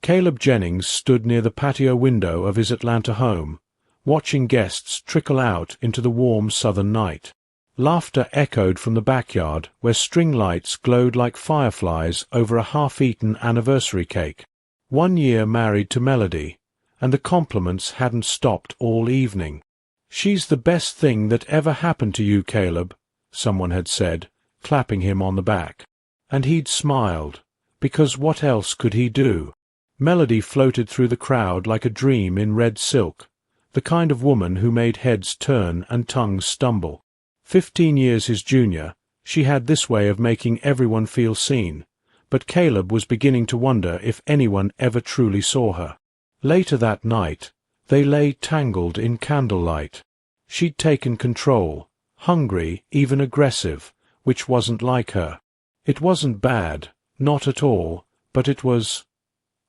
Caleb Jennings stood near the patio window of his Atlanta home, watching guests trickle out into the warm southern night. Laughter echoed from the backyard, where string lights glowed like fireflies over a half-eaten anniversary cake. 1 year married to Melody, and the compliments hadn't stopped all evening. "She's the best thing that ever happened to you, Caleb," someone had said, clapping him on the back. And he'd smiled, because what else could he do? Melody floated through the crowd like a dream in red silk, the kind of woman who made heads turn and tongues stumble. 15 years his junior, she had this way of making everyone feel seen, but Caleb was beginning to wonder if anyone ever truly saw her. Later that night, they lay tangled in candlelight. She'd taken control, hungry, even aggressive, which wasn't like her. It wasn't bad, not at all, but it was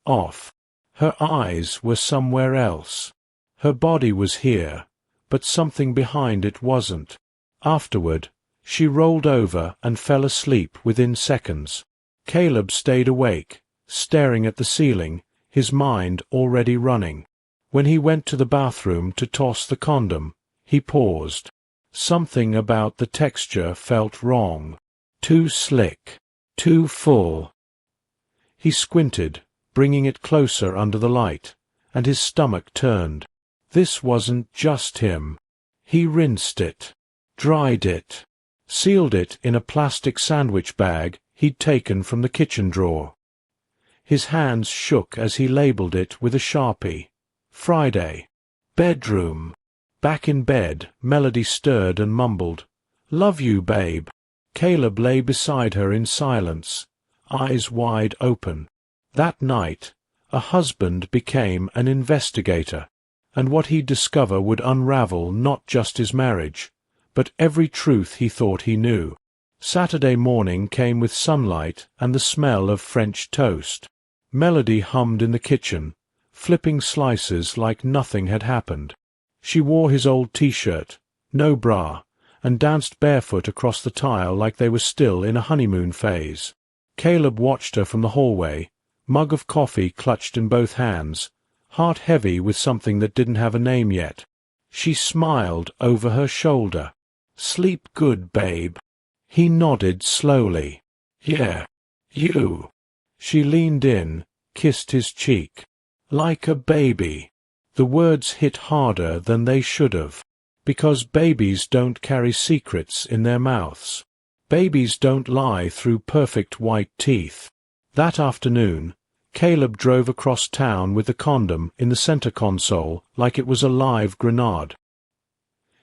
off. Her eyes were somewhere else. Her body was here, but something behind it wasn't. Afterward, she rolled over and fell asleep within seconds. Caleb stayed awake, staring at the ceiling, his mind already running. When he went to the bathroom to toss the condom, he paused. Something about the texture felt wrong. Too slick. Too full. He squinted, bringing it closer under the light, and his stomach turned. This wasn't just him. He rinsed it, dried it, sealed it in a plastic sandwich bag he'd taken from the kitchen drawer. His hands shook as he labeled it with a Sharpie. Friday. Bedroom. Back in bed, Melody stirred and mumbled, "Love you, babe." Caleb lay beside her in silence, eyes wide open. That night, a husband became an investigator, and what he'd discover would unravel not just his marriage, but every truth he thought he knew. Saturday morning came with sunlight and the smell of French toast. Melody hummed in the kitchen, flipping slices like nothing had happened. She wore his old T-shirt, no bra, and danced barefoot across the tile like they were still in a honeymoon phase. Caleb watched her from the hallway, mug of coffee clutched in both hands, heart heavy with something that didn't have a name yet. She smiled over her shoulder. "Sleep good, babe." He nodded slowly. "Yeah, you." She leaned in, kissed his cheek. "Like a baby." The words hit harder than they should have, because babies don't carry secrets in their mouths. Babies don't lie through perfect white teeth. That afternoon, Caleb drove across town with the condom in the center console like it was a live grenade.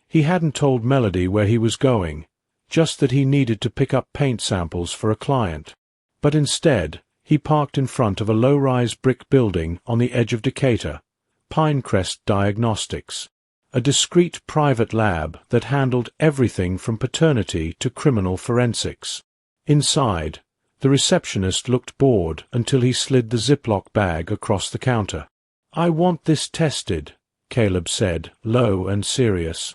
He hadn't told Melody where he was going, just that he needed to pick up paint samples for a client. But instead, he parked in front of a low-rise brick building on the edge of Decatur, Pinecrest Diagnostics, a discreet private lab that handled everything from paternity to criminal forensics. Inside, the receptionist looked bored until he slid the Ziploc bag across the counter. "I want this tested," Caleb said, low and serious.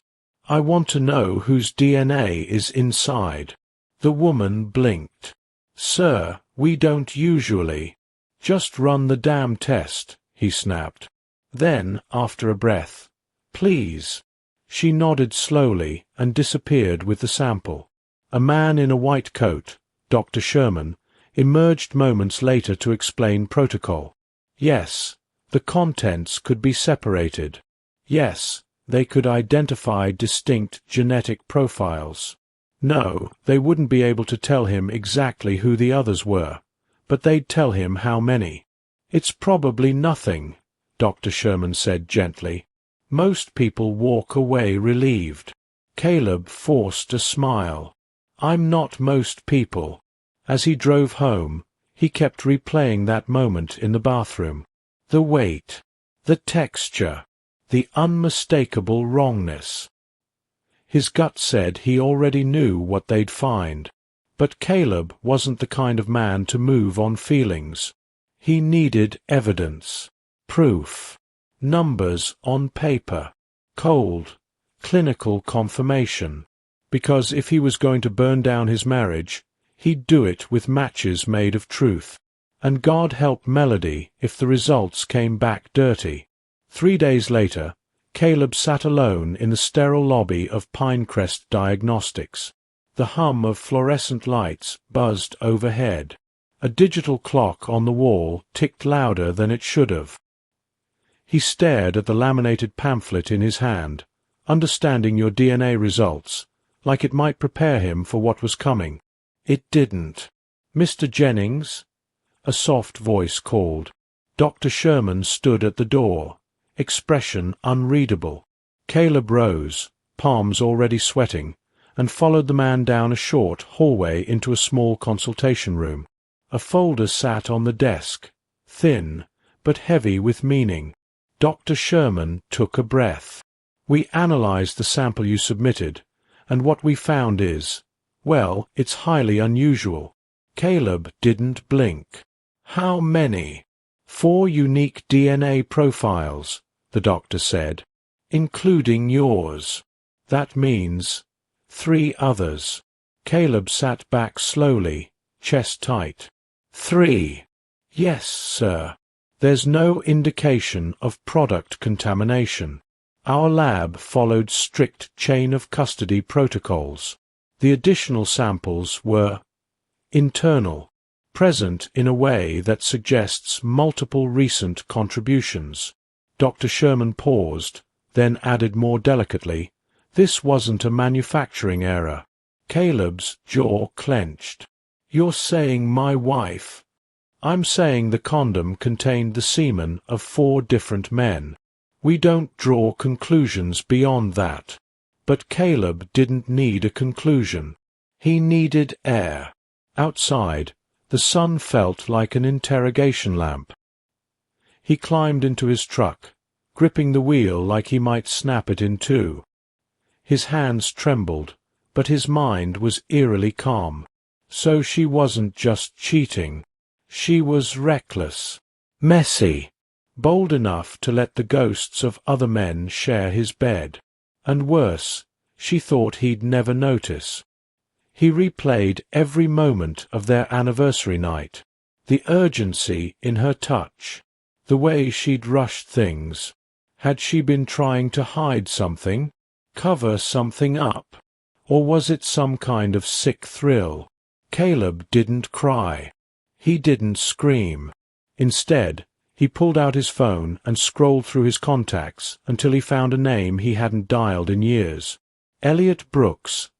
"I want to know whose DNA is inside." The woman blinked. "Sir, we don't usually." "Just run the damn test," he snapped. Then, after a breath, "Please." She nodded slowly and disappeared with the sample. A man in a white coat, Dr. Sherman, emerged moments later to explain protocol. Yes, the contents could be separated. Yes, they could identify distinct genetic profiles. No, they wouldn't be able to tell him exactly who the others were, but they'd tell him how many. "It's probably nothing," Dr. Sherman said gently. "Most people walk away relieved." Caleb forced a smile. "I'm not most people." As he drove home, he kept replaying that moment in the bathroom. The weight, the texture, the unmistakable wrongness. His gut said he already knew what they'd find, but Caleb wasn't the kind of man to move on feelings. He needed evidence, proof, numbers on paper, cold, clinical confirmation, because if he was going to burn down his marriage, he'd do it with matches made of truth. And God help Melody if the results came back dirty. 3 days later, Caleb sat alone in the sterile lobby of Pinecrest Diagnostics. The hum of fluorescent lights buzzed overhead. A digital clock on the wall ticked louder than it should have. He stared at the laminated pamphlet in his hand, understanding your DNA results, like it might prepare him for what was coming. It didn't. "Mr. Jennings?" A soft voice called. Dr. Sherman stood at the door, expression unreadable. Caleb rose, palms already sweating, and followed the man down a short hallway into a small consultation room. A folder sat on the desk, thin, but heavy with meaning. Dr. Sherman took a breath. "We analyzed the sample you submitted, and what we found is, well, it's highly unusual." Caleb didn't blink. "How many?" "4 unique DNA profiles," the doctor said, "including yours. That means 3 others." Caleb sat back slowly, chest tight. 3. "Yes, sir. There's no indication of product contamination. Our lab followed strict chain-of-custody protocols. The additional samples were internal, present in a way that suggests multiple recent contributions." Dr. Sherman paused, then added more delicately, "This wasn't a manufacturing error." Caleb's jaw clenched. "You're saying my wife?" "I'm saying the condom contained the semen of 4 different men. We don't draw conclusions beyond that." But Caleb didn't need a conclusion. He needed air. Outside, the sun felt like an interrogation lamp. He climbed into his truck, gripping the wheel like he might snap it in two. His hands trembled, but his mind was eerily calm. So she wasn't just cheating. She was reckless, messy, bold enough to let the ghosts of other men share his bed. And worse, she thought he'd never notice. He replayed every moment of their anniversary night. The urgency in her touch, the way she'd rushed things. Had she been trying to hide something? Cover something up? Or was it some kind of sick thrill? Caleb didn't cry. He didn't scream. Instead, he pulled out his phone and scrolled through his contacts until he found a name he hadn't dialed in years. Elliot Brooks,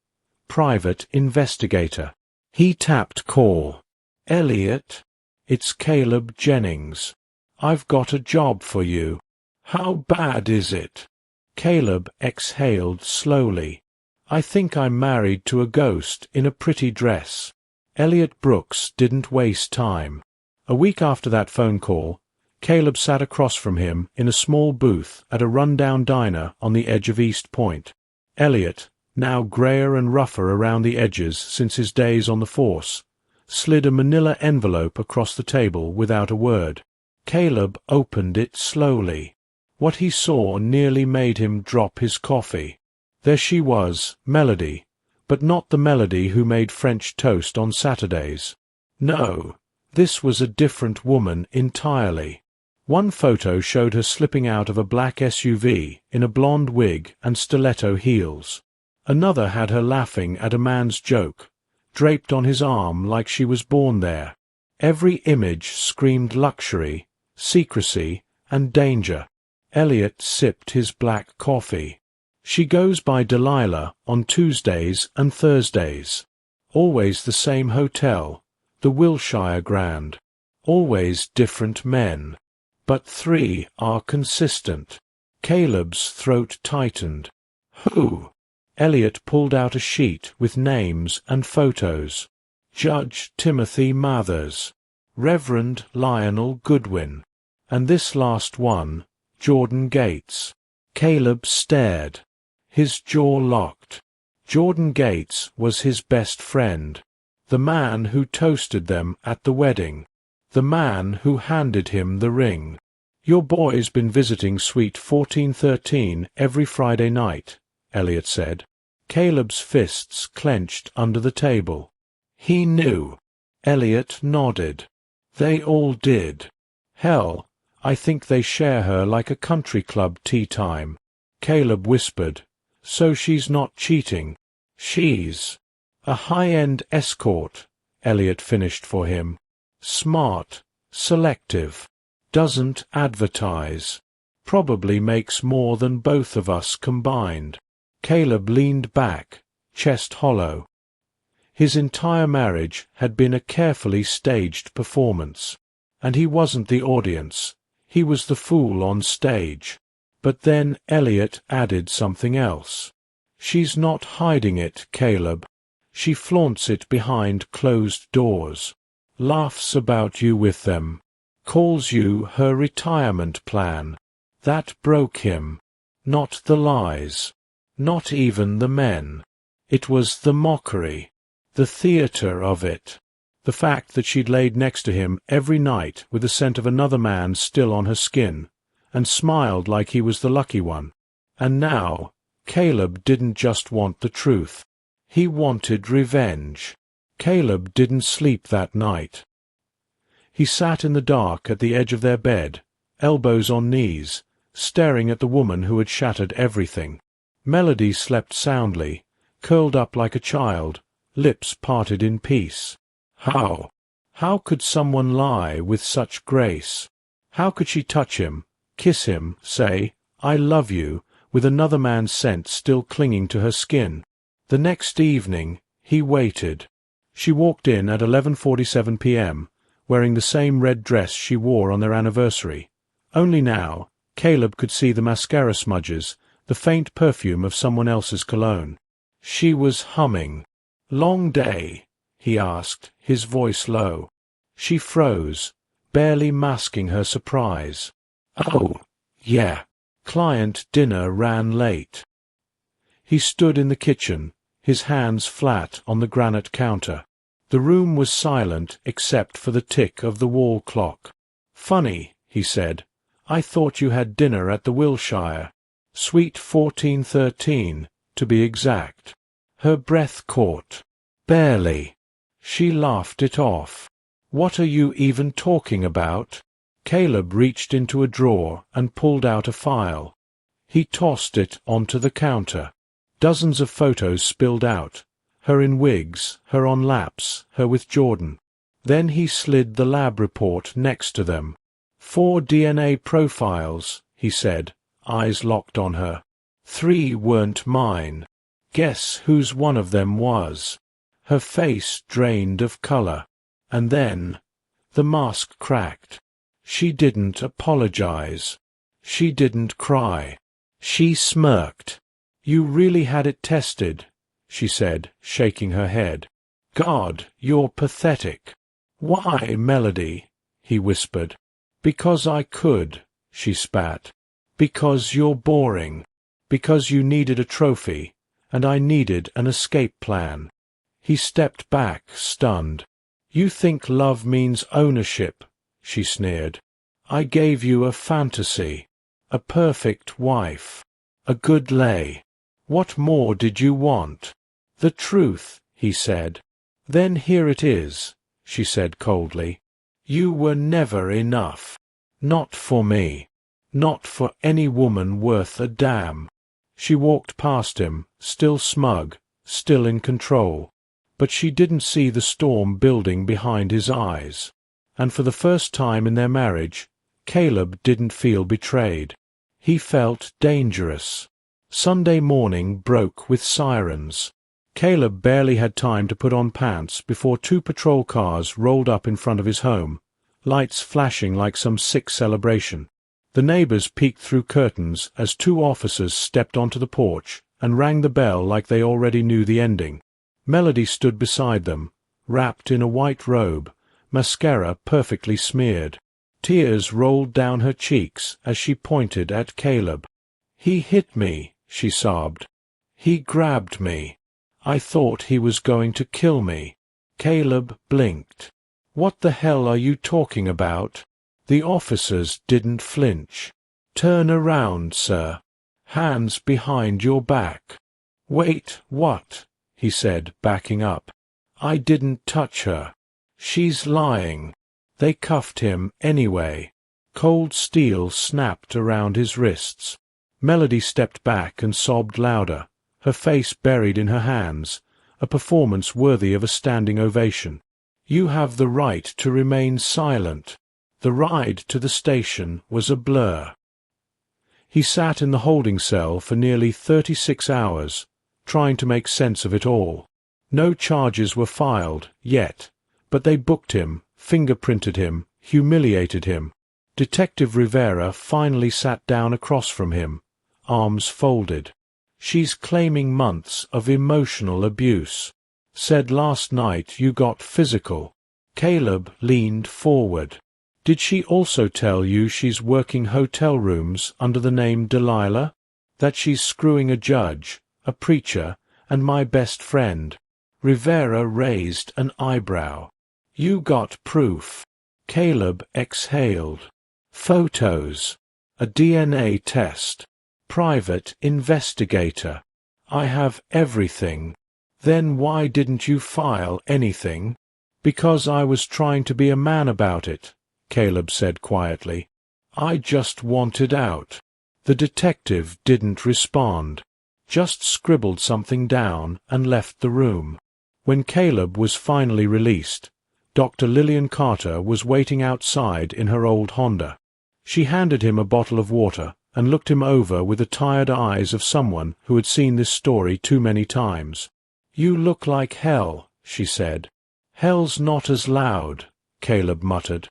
private investigator. He tapped call. "Elliot, it's Caleb Jennings. I've got a job for you." "How bad is it?" Caleb exhaled slowly. "I think I'm married to a ghost in a pretty dress." Elliot Brooks didn't waste time. A week after that phone call, Caleb sat across from him in a small booth at a rundown diner on the edge of East Point. Elliot, now grayer and rougher around the edges since his days on the force, slid a manila envelope across the table without a word. Caleb opened it slowly. What he saw nearly made him drop his coffee. There she was, Melody, but not the Melody who made French toast on Saturdays. No, this was a different woman entirely. One photo showed her slipping out of a black SUV in a blonde wig and stiletto heels. Another had her laughing at a man's joke, draped on his arm like she was born there. Every image screamed luxury, secrecy, and danger. Elliot sipped his black coffee. She goes by Delilah on Tuesdays and Thursdays. Always the same hotel, the Wilshire Grand. Always different men. But 3 are consistent. Caleb's throat tightened. Who? Elliot pulled out a sheet with names and photos. Judge Timothy Mathers, Reverend Lionel Goodwin, and this last one, Jordan Gates. Caleb stared, his jaw locked. Jordan Gates was his best friend, the man who toasted them at the wedding, the man who handed him the ring. "Your boy's been visiting Suite 1413 every Friday night," Elliot said. Caleb's fists clenched under the table. He knew. Elliot nodded. They all did. Hell, I think they share her like a country club tea time. Caleb whispered. So she's not cheating. She's a high-end escort, Elliot finished for him. Smart, selective, doesn't advertise. Probably makes more than both of us combined. Caleb leaned back, chest hollow. His entire marriage had been a carefully staged performance, and he wasn't the audience. He was the fool on stage. But then Elliot added something else. She's not hiding it, Caleb. She flaunts it behind closed doors. Laughs about you with them. Calls you her retirement plan. That broke him. Not the lies. Not even the men. It was the mockery. The theatre of it. The fact that she'd laid next to him every night with the scent of another man still on her skin, and smiled like he was the lucky one. And now, Caleb didn't just want the truth. He wanted revenge. Caleb didn't sleep that night. He sat in the dark at the edge of their bed, elbows on knees, staring at the woman who had shattered everything. Melody slept soundly, curled up like a child, lips parted in peace. How could someone lie with such grace? How could she touch him, kiss him, say, "I love you," with another man's scent still clinging to her skin? The next evening, he waited. She walked in at 11:47 p.m., wearing the same red dress she wore on their anniversary. Only now, Caleb could see the mascara smudges, the faint perfume of someone else's cologne. She was humming. "Long day?" he asked, his voice low. She froze, barely masking her surprise. "Oh, yeah. Client dinner ran late." He stood in the kitchen, his hands flat on the granite counter. The room was silent except for the tick of the wall clock. "Funny," he said. "I thought you had dinner at the Wilshire. Suite 1413, to be exact." Her breath caught. "Barely." She laughed it off. "What are you even talking about?" Caleb reached into a drawer and pulled out a file. He tossed it onto the counter. Dozens of photos spilled out. Her in wigs, her on laps, her with Jordan. Then he slid the lab report next to them. 4 DNA profiles, he said, eyes locked on her. 3 weren't mine. Guess whose one of them was? Her face drained of color. And then the mask cracked. She didn't apologize. She didn't cry. She smirked. "You really had it tested," she said, shaking her head. "God, you're pathetic." "Why, Melody?" he whispered. "Because I could," she spat. "Because you're boring. Because you needed a trophy, and I needed an escape plan." He stepped back, stunned. "You think love means ownership," she sneered. "I gave you a fantasy, a perfect wife, a good lay. What more did you want?" "The truth," he said. "Then here it is," she said coldly. "You were never enough. Not for me. Not for any woman worth a damn." She walked past him, still smug, still in control. But she didn't see the storm building behind his eyes. And for the first time in their marriage, Caleb didn't feel betrayed. He felt dangerous. Sunday morning broke with sirens. Caleb barely had time to put on pants before 2 patrol cars rolled up in front of his home, lights flashing like some sick celebration. The neighbors peeked through curtains as 2 officers stepped onto the porch and rang the bell like they already knew the ending. Melody stood beside them, wrapped in a white robe, mascara perfectly smeared. Tears rolled down her cheeks as she pointed at Caleb. "He hit me," she sobbed. "He grabbed me. I thought he was going to kill me." Caleb blinked. "What the hell are you talking about?" The officers didn't flinch. "Turn around, sir. Hands behind your back." "Wait, what?" he said, backing up. "I didn't touch her. She's lying." They cuffed him anyway. Cold steel snapped around his wrists. Melody stepped back and sobbed louder, her face buried in her hands, a performance worthy of a standing ovation. You have the right to remain silent. The ride to the station was a blur. He sat in the holding cell for nearly 36 hours, trying to make sense of it all. No charges were filed, yet, but they booked him, fingerprinted him, humiliated him. Detective Rivera finally sat down across from him, arms folded. She's claiming months of emotional abuse. Said last night you got physical. Caleb leaned forward. Did she also tell you she's working hotel rooms under the name Delilah? That she's screwing a judge, a preacher, and my best friend? Rivera raised an eyebrow. You got proof. Caleb exhaled. Photos. A DNA test. Private investigator. I have everything. Then why didn't you file anything? Because I was trying to be a man about it, Caleb said quietly. I just wanted out. The detective didn't respond, just scribbled something down and left the room. When Caleb was finally released, Dr. Lillian Carter was waiting outside in her old Honda. She handed him a bottle of water and looked him over with the tired eyes of someone who had seen this story too many times. You look like hell, she said. Hell's not as loud, Caleb muttered.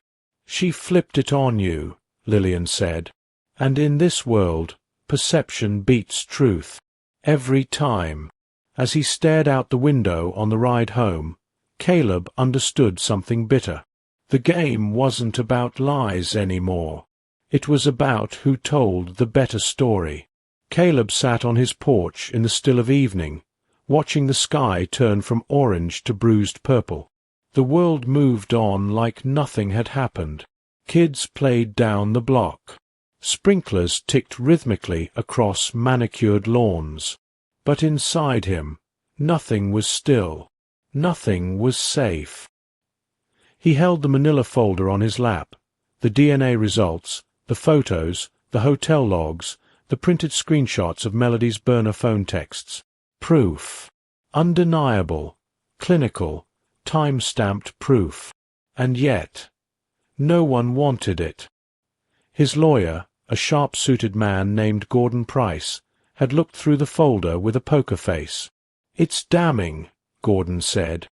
She flipped it on you, Lillian said. And in this world, perception beats truth. Every time. As he stared out the window on the ride home, Caleb understood something bitter. The game wasn't about lies anymore. It was about who told the better story. Caleb sat on his porch in the still of evening, watching the sky turn from orange to bruised purple. The world moved on like nothing had happened. Kids played down the block. Sprinklers ticked rhythmically across manicured lawns. But inside him, nothing was still. Nothing was safe. He held the manila folder on his lap, the DNA results, the photos, the hotel logs, the printed screenshots of Melody's burner phone texts. Proof. Undeniable, clinical, time-stamped proof. And yet, no one wanted it. His lawyer, a sharp-suited man named Gordon Price, had looked through the folder with a poker face. It's damning, Gordon said,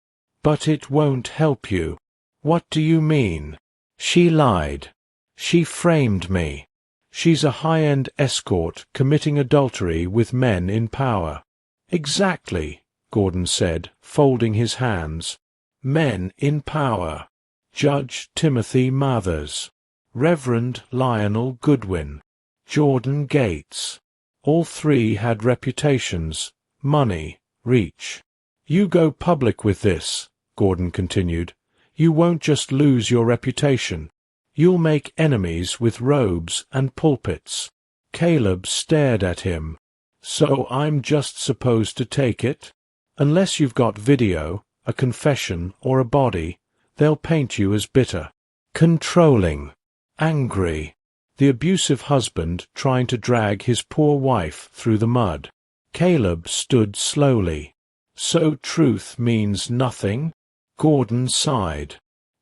but it won't help you. What do you mean? She lied. She framed me. She's a high-end escort committing adultery with men in power. Exactly, Gordon said, folding his hands. Men in power. Judge Timothy Mathers. Reverend Lionel Goodwin. Jordan Gates. All three had reputations, money, reach. You go public with this, Gordon continued. You won't just lose your reputation. You'll make enemies with robes and pulpits. Caleb stared at him. So I'm just supposed to take it? Unless you've got video, a confession, or a body, they'll paint you as bitter, controlling, angry, the abusive husband trying to drag his poor wife through the mud. Caleb stood slowly. So truth means nothing? Gordon sighed.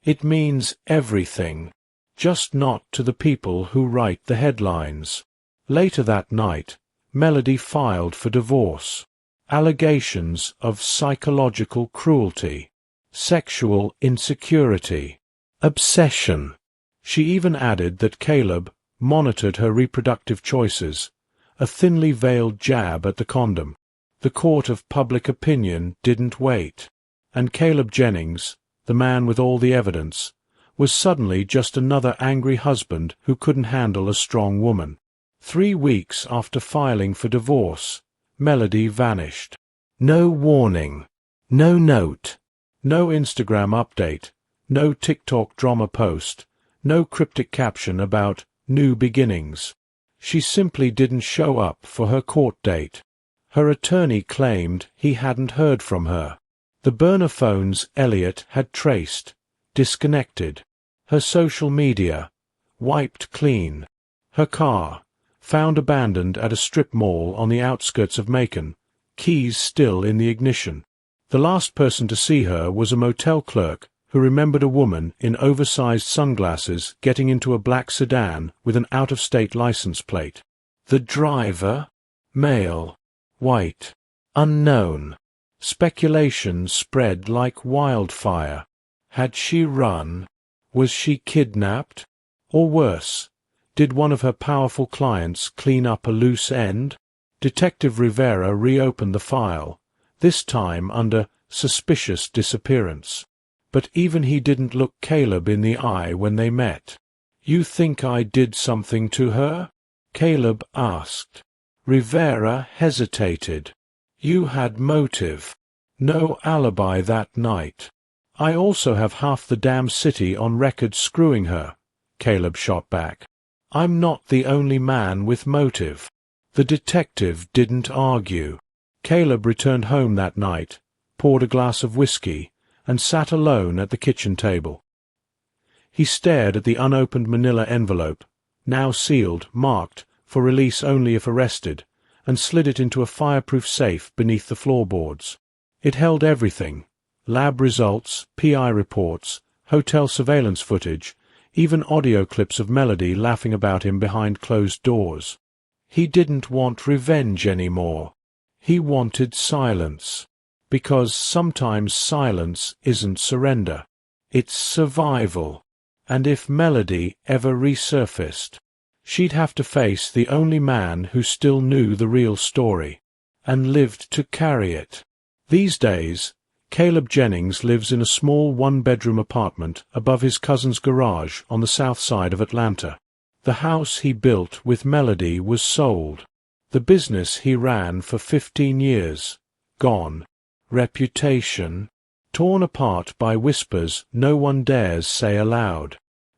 It means everything, just not to the people who write the headlines. Later that night, Melody filed for divorce. Allegations of psychological cruelty, sexual insecurity, obsession. She even added that Caleb monitored her reproductive choices, a thinly veiled jab at the condom. The court of public opinion didn't wait, and Caleb Jennings, the man with all the evidence, was suddenly just another angry husband who couldn't handle a strong woman. 3 weeks after filing for divorce, Melody vanished. No warning, no note, no Instagram update, no TikTok drama post, no cryptic caption about new beginnings. She simply didn't show up for her court date. Her attorney claimed he hadn't heard from her. The burner phones Elliot had traced, disconnected. Her social media, wiped clean. Her car, found abandoned at a strip mall on the outskirts of Macon, keys still in the ignition. The last person to see her was a motel clerk who remembered a woman in oversized sunglasses getting into a black sedan with an out-of-state license plate. The driver? Male. White. Unknown. Speculation spread like wildfire. Had she run? Was she kidnapped? Or worse, did one of her powerful clients clean up a loose end? Detective Rivera reopened the file, this time under suspicious disappearance. But even he didn't look Caleb in the eye when they met. "You think I did something to her?" Caleb asked. Rivera hesitated. "You had motive. No alibi that night." "I also have half the damn city on record screwing her," Caleb shot back. "I'm not the only man with motive." The detective didn't argue. Caleb returned home that night, poured a glass of whiskey, and sat alone at the kitchen table. He stared at the unopened manila envelope, now sealed, marked, for release only if arrested, and slid it into a fireproof safe beneath the floorboards. It held everything: lab results, PI reports, hotel surveillance footage, even audio clips of Melody laughing about him behind closed doors. He didn't want revenge anymore. He wanted silence. Because sometimes silence isn't surrender. It's survival. And if Melody ever resurfaced, she'd have to face the only man who still knew the real story, and lived to carry it. These days, Caleb Jennings lives in a small one-bedroom apartment above his cousin's garage on the south side of Atlanta. The house he built with Melody was sold. The business he ran for 15 years, gone. Reputation, torn apart by whispers no one dares say aloud.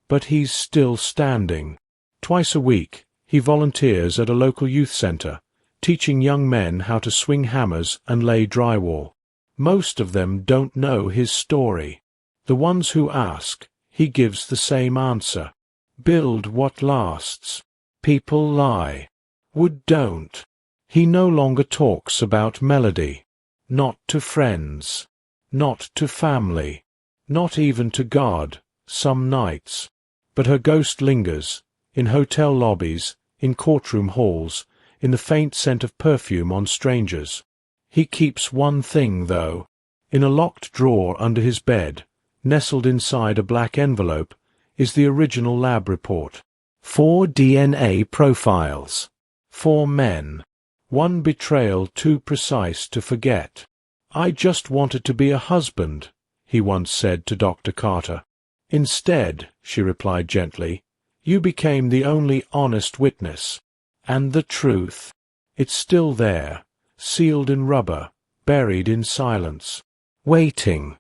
But he's still standing. Twice a week, he volunteers at a local youth center, teaching young men how to swing hammers and lay drywall. Most of them don't know his story. The ones who ask, he gives the same answer. Build what lasts. People lie. Wood don't. He no longer talks about Melody. Not to friends. Not to family. Not even to God, some nights. But her ghost lingers, in hotel lobbies, in courtroom halls, in the faint scent of perfume on strangers. He keeps one thing, though. In a locked drawer under his bed, nestled inside a black envelope, is the original lab report. 4 DNA profiles. 4 men. One betrayal too precise to forget. "I just wanted to be a husband," he once said to Dr. Carter. "Instead," she replied gently, "you became the only honest witness. And the truth, it's still there, sealed in rubber, buried in silence, waiting."